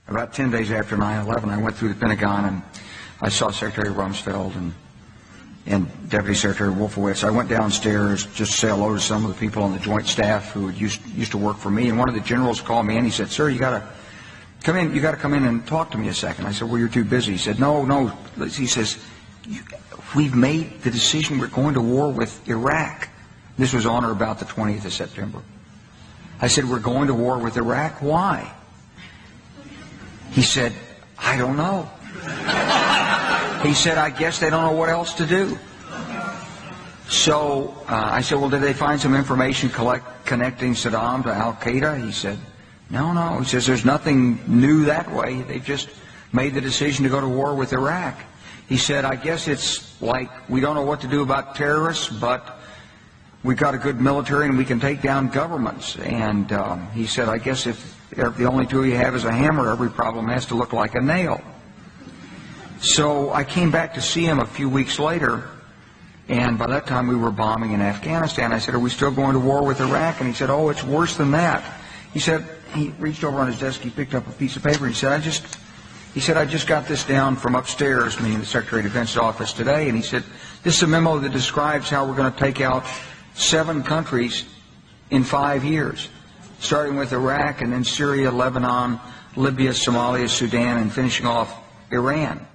About 10 days after 9/11, I went through the Pentagon and I saw Secretary Rumsfeld and Deputy Secretary Wolfowitz. I went downstairs just to say hello to some of the people on the Joint Staff who used to work for me. And one of the generals called me and he said, "Sir, you got to come in. You got to come in and talk to me a second." I said, "Well, you're too busy." He said, "No." He says, "We've made the decision. We're going to war with Iraq." This was on or about the 20th of September. I said, "We're going to war with Iraq. Why?" He said, "I don't know." He said, "I guess they don't know what else to do." So I said, "Well, did they find some information connecting Saddam to Al-Qaeda?" He said, No. He says, "There's nothing new that way. They've just made the decision to go to war with Iraq." He said, "I guess it's like we don't know what to do about terrorists, but we've got a good military and we can take down governments." And he said, "I guess if the only tool you have is a hammer, every problem has to look like a nail." So I came back to see him a few weeks later, and by that time we were bombing in Afghanistan. I said, "Are we still going to war with Iraq?" And he said, "Oh, it's worse than that." He said, he reached over on his desk, he picked up a piece of paper, he said, I just got this down from upstairs, meaning the Secretary of Defense's office today, and he said, "This is a memo that describes how we're going to take out 7 countries in 5 years, starting with Iraq and then Syria, Lebanon, Libya, Somalia, Sudan, and finishing off Iran."